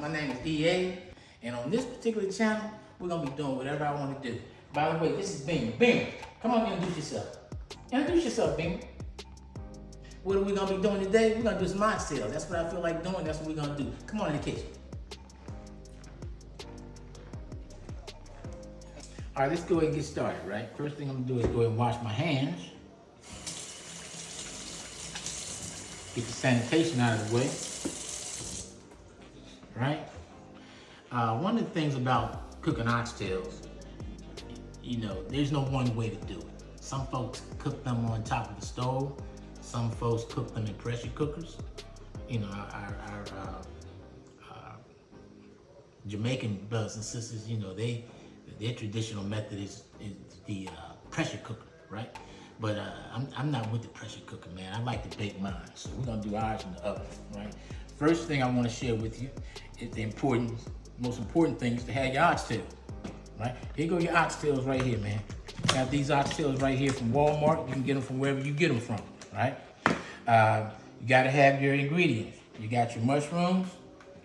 My name is EA, and on this particular channel, we're gonna be doing whatever I want to do. By the way, this is Beamer. Beamer, come on, introduce yourself. Introduce yourself, Beamer. What are we gonna be doing today? We're gonna do some oxtails. That's what I feel like doing. That's what we're gonna do. Come on in the kitchen. All right, let's go ahead and get started, right? First thing I'm gonna do is go ahead and wash my hands. Get the sanitation out of the way, right? One of the things about cooking oxtails, you know, there's no one way to do it. Some folks cook them on top of the stove. Some folks cook them in pressure cookers. You know, our Jamaican brothers and sisters, you know, their traditional method is the pressure cooker, right? But I'm not with the pressure cooker, man. I like to bake mine, so we're gonna do ours in the oven, right? First thing I want to share with you is the most important thing is to have your oxtails, right? Here go your oxtails right here, man. Got these oxtails right here from Walmart. You can get them from wherever you get them from, right? You gotta have your ingredients. You got your mushrooms,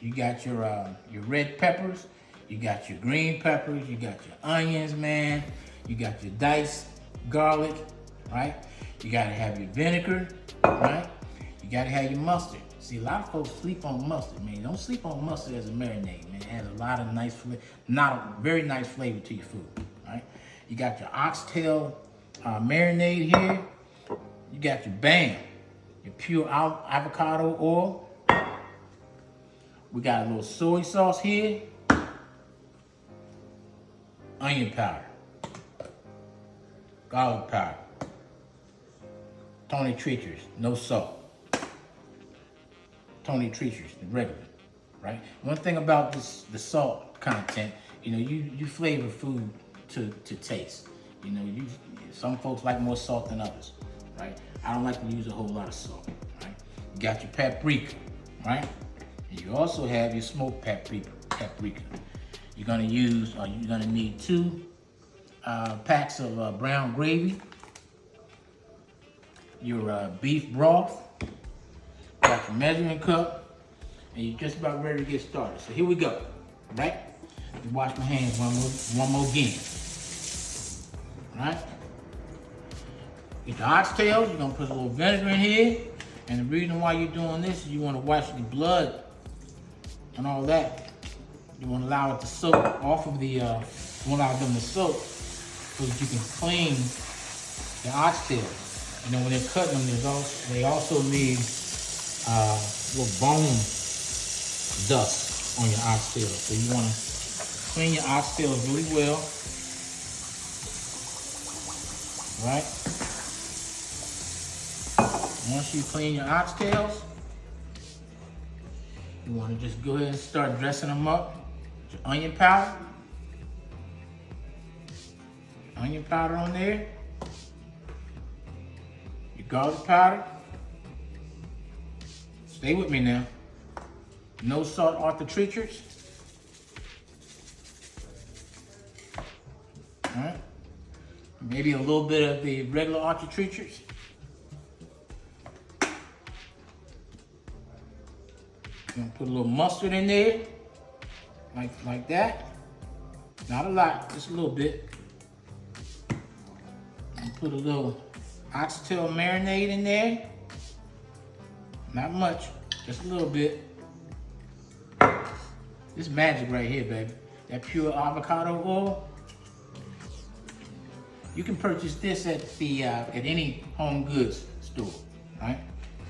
you got your red peppers, you got your green peppers, you got your onions, man. You got your diced garlic, right? You gotta have your vinegar, right? You gotta have your mustard. See, a lot of folks sleep on mustard, man. Don't sleep on mustard as a marinade, man. It has a lot of nice flavor, very nice flavor to your food, right? You got your oxtail marinade here. You got your your pure avocado oil. We got a little soy sauce here. Onion powder. Garlic powder. Tony Treachers, no salt. Tony Treachers, the regular, right? One thing about the salt content, you know, you flavor food to taste. You know, some folks like more salt than others, right? I don't like to use a whole lot of salt, right? You got your paprika, right? And you also have your smoked paprika. You're gonna need 2 packs of brown gravy, your beef broth, got your measuring cup, and you're just about ready to get started. So here we go, right? Let me wash my hands one more again, right? Get the oxtails, you're gonna put a little vinegar in here, and the reason why you're doing this is you wanna wash the blood and all that. You wanna allow it to soak off of you wanna allow them to soak so that you can clean the oxtails. You know, when they're cutting them, they also leave little bone dust on your oxtails. So you want to clean your oxtails really well, right? Once you clean your oxtails, you want to just go ahead and start dressing them up with your onion powder. Onion powder on there. Your garlic powder. Stay with me now. No salt off the Treachers. All right. Maybe a little bit of the regular Archer Treachers. Gonna put a little mustard in there, like that. Not a lot, just a little bit. And put a little oxtail marinade in there. Not much, just a little bit. This is magic right here, baby. That pure avocado oil. You can purchase this at any home goods store, right?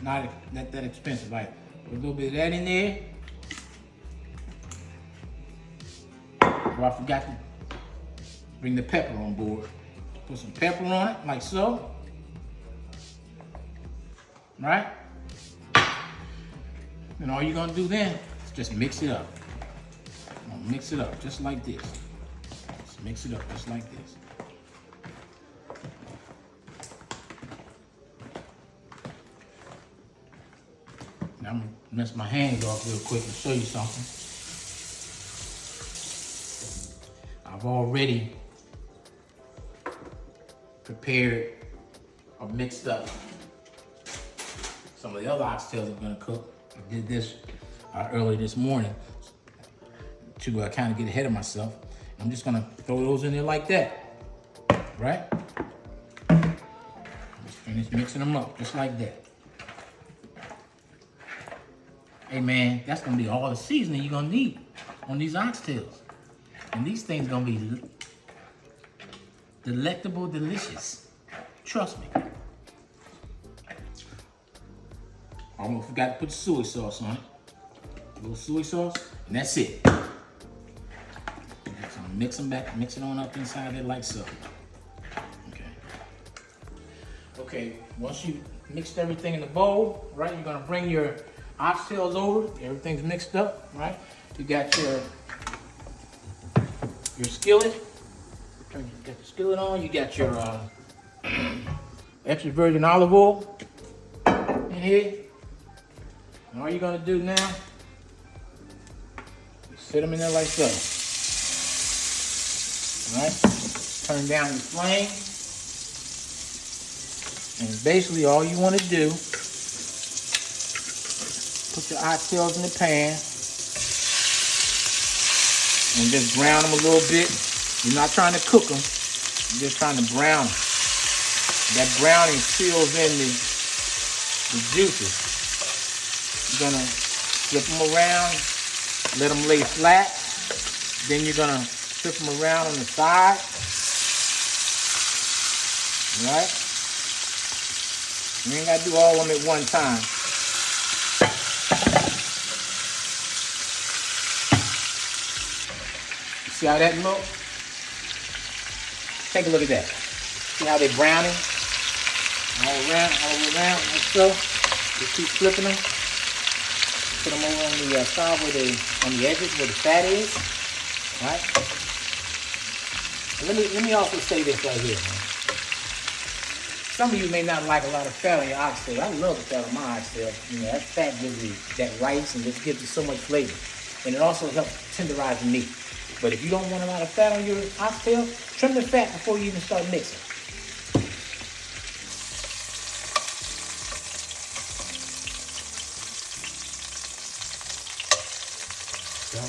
Not that expensive, right? Put a little bit of that in there. Oh, I forgot to bring the pepper on board. Put some pepper on it, like so. Right? And all you're gonna do then is just mix it up. Mix it up just like this. Just mix it up just like this. Now I'm gonna rinse my hands off real quick and show you something. I've already prepared or mixed up some of the other oxtails I'm gonna cook. I did this early this morning. to kind of get ahead of myself. I'm just gonna throw those in there like that, right? Just finish mixing them up, just like that. Hey man, that's gonna be all the seasoning you're gonna need on these oxtails. And these things gonna be delectable, delicious. Trust me. Almost forgot to put soy sauce on it. A little soy sauce, and that's it. So mix them back, mix it on up inside there like so. Okay, once you mixed everything in the bowl, right, you're gonna bring your oxtails over. Everything's mixed up, right? You got your skillet. You got the skillet on. You got your extra virgin olive oil in here. And all you're gonna do now, sit them in there like so. All right, turn down your flame. And basically all you want to do, put your oxtails in the pan and just brown them a little bit. You're not trying to cook them, you're just trying to brown them. That browning seals in the juices. You're gonna flip them around, let them lay flat. Then you're gonna flip them around on the side, right? You ain't gotta do all of them at one time. You see how that look? Take a look at that. See how they browning? All around, like so. Just keep flipping them. Put them over on the side where on the edges where the fat is. Right? And let me also say this right here, man. Some of you may not like a lot of fat on your oxtail. I love the fat on my oxtail. You know, that fat gives you that rice and just gives you so much flavor. And it also helps tenderize the meat. But if you don't want a lot of fat on your oxtail, trim the fat before you even start mixing. So,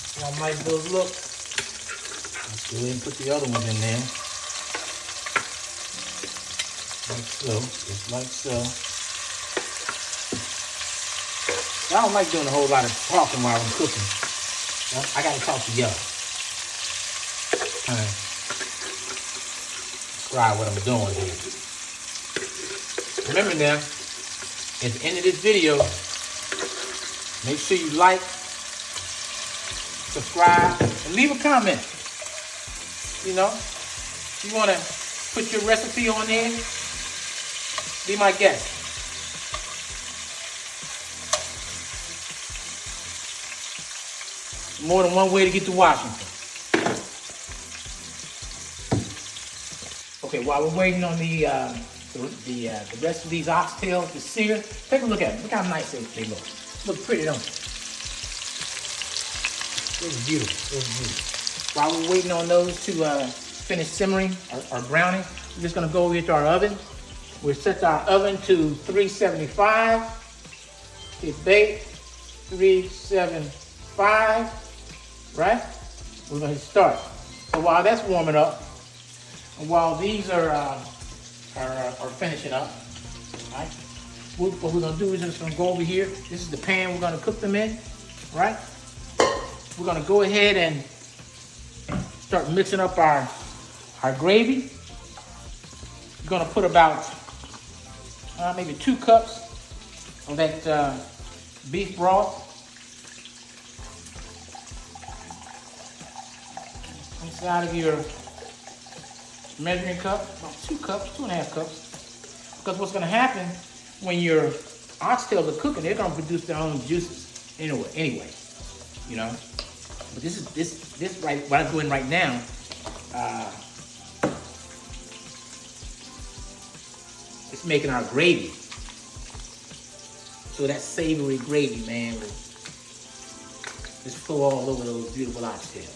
see how nice those look? Let's go ahead and put the other ones in there. Like so, just like so. I don't like doing a whole lot of talking while I'm cooking. I gotta talk to y'all. Kind of describe what I'm doing here. Remember now, at the end of this video, make sure you like, subscribe, and leave a comment. You know, if you wanna put your recipe on there, be my guest. More than one way to get to Washington. Okay, while we're waiting on the rest of these oxtails to sear, take a look at them. Look how nice they look. Look pretty, don't they? Those are beautiful. Those are beautiful. While we're waiting on those to finish simmering or browning, we're just gonna go over here to our oven. We'll set our oven to 375. Hit bake, 375, right? We're gonna start. So while that's warming up, and while these are finishing up, right? What we're gonna do is just gonna go over here. This is the pan we're gonna cook them in, right? We're gonna go ahead and start mixing up our gravy. We're gonna put about maybe 2 cups of that beef broth inside of your measuring cup, about 2 cups, 2.5 cups. Because what's gonna happen when your oxtails are cooking, they're gonna produce their own juices anyway, you know. But this right, what I'm doing right now, it's making our gravy. So that savory gravy, man, will just flow all over those beautiful oxtails.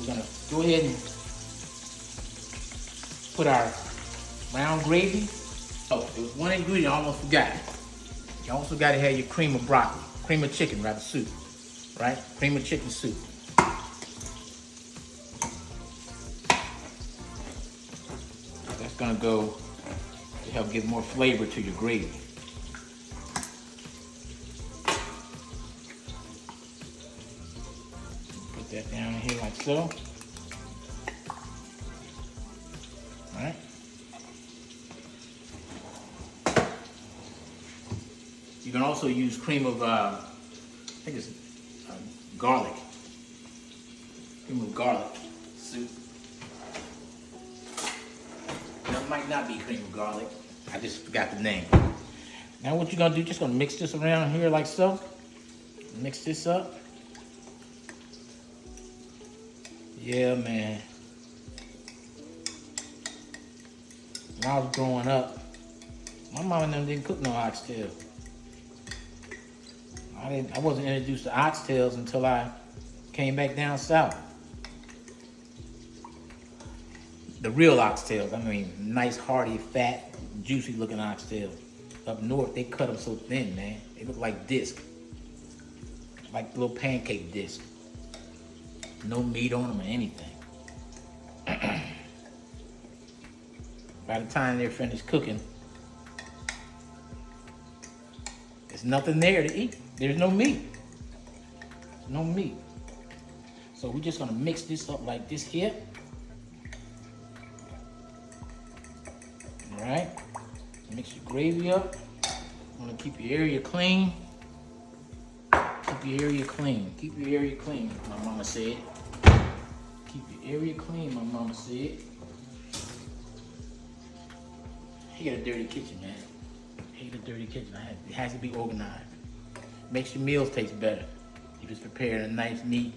We're gonna go ahead and put our brown gravy. Oh, there was one ingredient I almost forgot. You also gotta have your cream of broccoli. cream of chicken, rather soup, right? Cream of chicken soup. That's gonna go to help give more flavor to your gravy. Put that down here like so. All right. You can also use cream of, I think it's garlic. Cream of garlic soup. That might not be cream of garlic. I just forgot the name. Now what you're gonna do, just gonna mix this around here like so. Mix this up. Yeah, man. When I was growing up, my mom and them didn't cook no oxtail. I wasn't introduced to oxtails until I came back down south. The real oxtails, I mean, nice, hearty, fat, juicy looking oxtails. Up north, they cut them so thin, man. They look like disc, like little pancake disc. No meat on them or anything. By the time they're finished cooking, there's nothing there to eat. There's no meat. No meat. So we're just gonna mix this up like this here. All right. Mix your gravy up. You wanna keep your area clean. Keep your area clean. Keep your area clean, my mama said. Keep your area clean, my mama said. I hate a dirty kitchen, man. I hate a dirty kitchen. It has to be organized. Makes your meals taste better. You just prepare a nice, neat,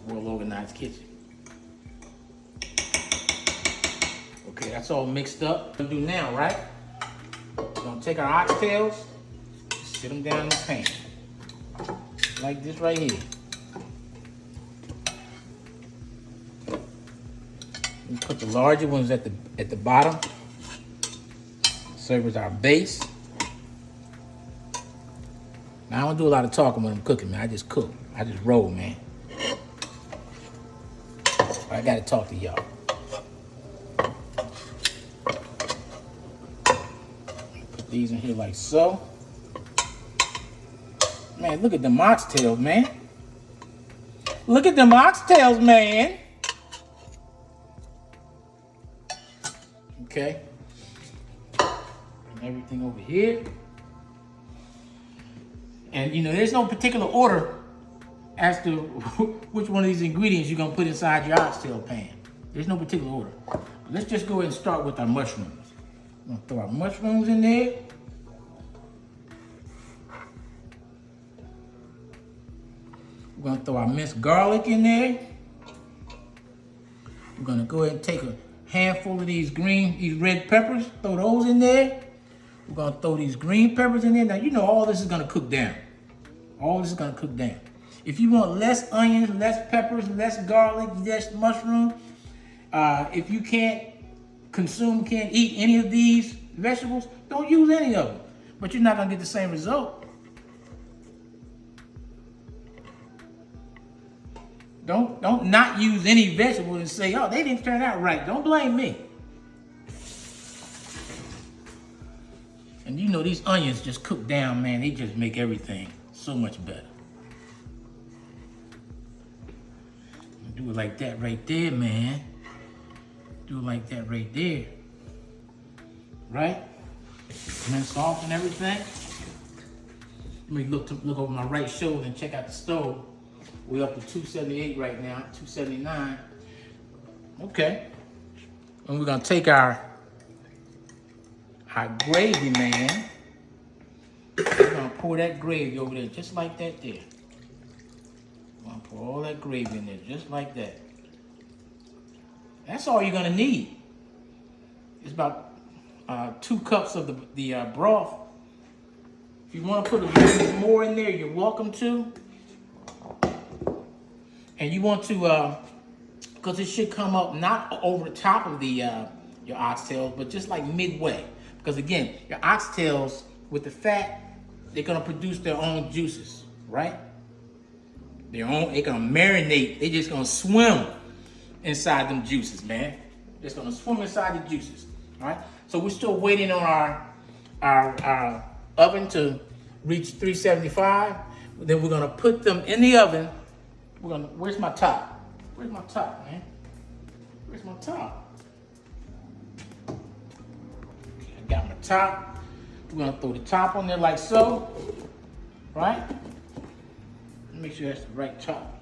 well-organized kitchen. Okay, that's all mixed up. What we're gonna do now, right? We're gonna take our oxtails, sit them down in the pan. Like this right here. We put the larger ones at the bottom. Serve as our base. Now I don't do a lot of talking when I'm cooking, man. I just cook. I just roll, man. I gotta talk to y'all. Put these in here like so. Man, look at them oxtails, man. Look at them oxtails, man. Okay. And everything over here. And you know, there's no particular order as to which one of these ingredients you're gonna put inside your oxtail pan. There's no particular order. But let's just go ahead and start with our mushrooms. We're gonna throw our mushrooms in there. We're gonna throw our minced garlic in there. We're gonna go ahead and take a handful of these red peppers, throw those in there. We're gonna throw these green peppers in there. Now, you know all this is gonna cook down. All this is gonna cook down. If you want less onions, less peppers, less garlic, less mushroom, if you can't eat any of these vegetables, don't use any of them. But you're not gonna get the same result. Don't not use any vegetables and say, oh, they didn't turn out right. Don't blame me. And you know these onions just cook down, man. They just make everything so much better. Do it like that right there, man. Do it like that right there. Right? Mince off and everything. Let me look over my right shoulder and check out the stove. We're up to 278 right now, 279. Okay. And we're gonna take our gravy, man. We're gonna pour that gravy over there just like that there. We're gonna pour all that gravy in there just like that. That's all you're gonna need. It's about 2 cups of the broth. If you wanna put a little bit more in there, you're welcome to. And you want to, because it should come up not over the top of your oxtails, but just like midway. Because again, your oxtails with the fat, they're gonna produce their own juices, right? They're gonna marinate. They're just gonna swim inside them juices, man. Just gonna swim inside the juices, all right? So we're still waiting on our oven to reach 375. Then we're gonna put them in the oven. Where's my top? Where's my top, man? Where's my top? Okay, I got my top. We're gonna throw the top on there like so, right? Make sure that's the right top.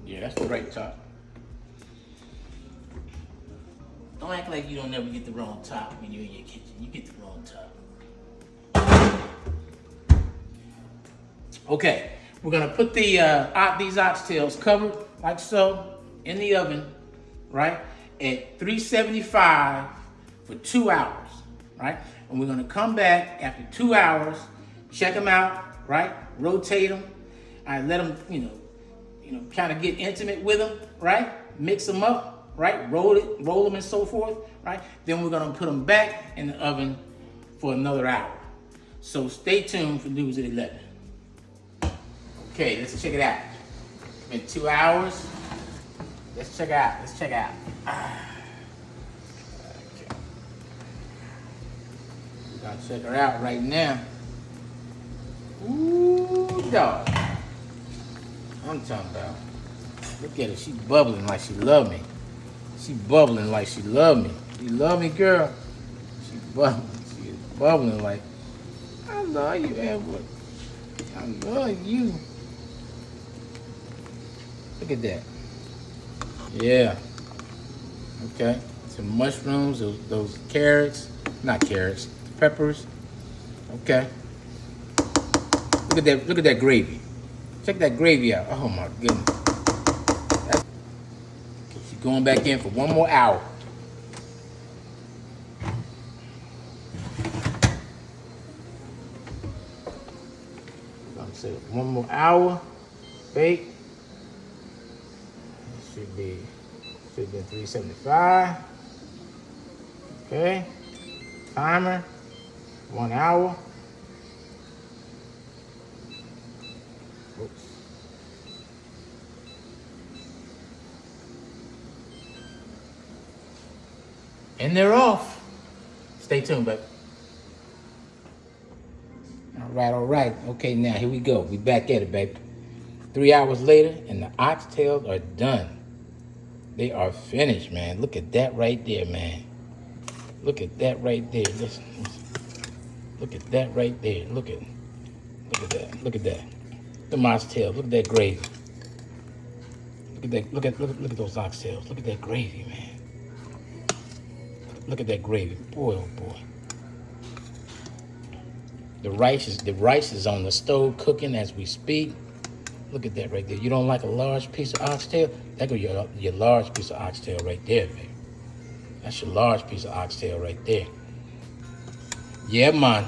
Yeah, that's the right top. Don't act like you don't never get the wrong top when you're in your kitchen. You get the wrong top. Okay, we're gonna put these oxtails covered like so in the oven, right? At 375 for 2 hours, right? And we're gonna come back after 2 hours, check them out, right? Rotate them, all right? Let them, kind of get intimate with them, right? Mix them up, right? Roll them and so forth, right? Then we're gonna put them back in the oven for another hour. So stay tuned for News at 11. Okay, let's check it out. It's been 2 hours. Let's check it out. Okay. We're gonna check her out right now. Ooh, dog. I'm talking about. Look at her. She bubbling like she love me. She bubbling like she love me. You love me, girl. She is bubbling like I love you, Edward. I love you. Look at that. Yeah. Okay. Some mushrooms, those carrots. Not carrots. Peppers. Okay. Look at that gravy. Check that gravy out. Oh my goodness. Okay, she's going back in for 1 more hour. I'm gonna say 1 more hour. Bake. Should be 375. Okay. Timer. 1 hour. Oops. And they're off. Stay tuned, baby. All right. Okay, now here we go. We back at it, baby. 3 hours later, and the oxtails are done. They are finished, man. Look at that right there, man. Look at that right there. Listen. Look at that right there. Look at that. Look at that. The oxtails. Look at that gravy. Look at that. Look at those oxtails. Look at that gravy, man. Look at that gravy. Boy, oh boy. The rice is on the stove cooking as we speak. Look at that right there. You don't like a large piece of oxtail? That go your large piece of oxtail right there, baby. That's your large piece of oxtail right there. Yeah, man.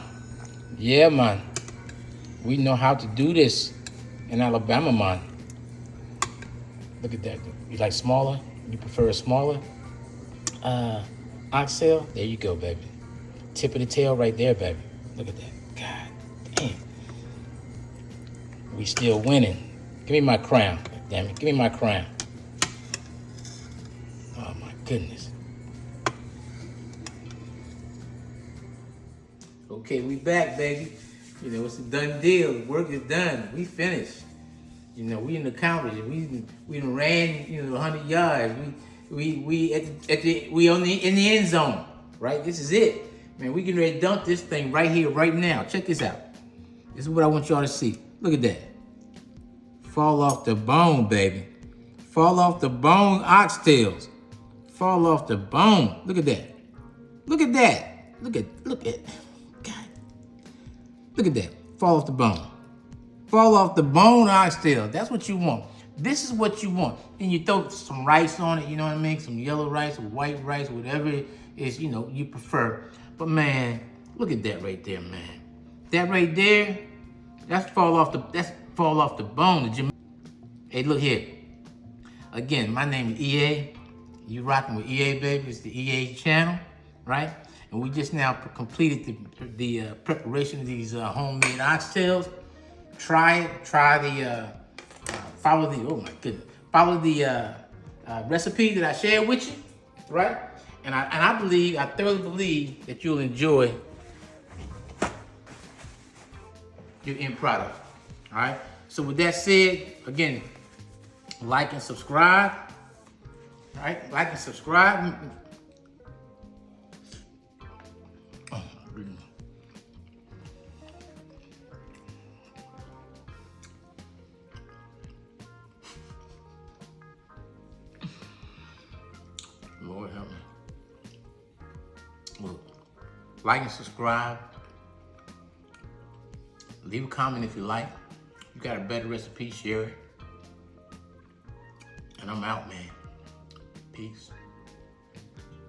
Yeah, man. We know how to do this in Alabama, man. Look at that. You like smaller? You prefer a smaller oxtail? There you go, baby. Tip of the tail right there, baby. Look at that. God damn. We still winning. Give me my crown. Damn it. Give me my crown. Oh, my goodness. Okay, we back, baby. It's a done deal. The work is done. We finished. We in the counters. We done ran, 100 yards. We in the end zone, right? This is it, man. We getting ready to dump this thing right here, right now. Check this out. This is what I want y'all to see. Look at that. Fall off the bone, baby. Fall off the bone, oxtails. Fall off the bone. Look at that. Look at that. Look at. God. Look at that. Fall off the bone. Fall off the bone, oxtail. That's what you want. This is what you want. And you throw some rice on it, you know what I mean? Some yellow rice or white rice, whatever it is, you prefer. But man, look at that right there, man. That right there, that's fall off the bone. Hey, look here. Again, my name is EA. You rocking with EA, baby. It's the EA channel, right? And we just now completed the preparation of these homemade oxtails. Try it. Try the follow the. Oh my goodness. Follow the recipe that I shared with you, right? And I thoroughly believe that you'll enjoy your end product. All right. So with that said, again, like and subscribe. All right, like and subscribe. Oh my goodness. Lord help me. Look, like and subscribe. Leave a comment if you like. You got a better recipe, share it. And I'm out, man. Peace.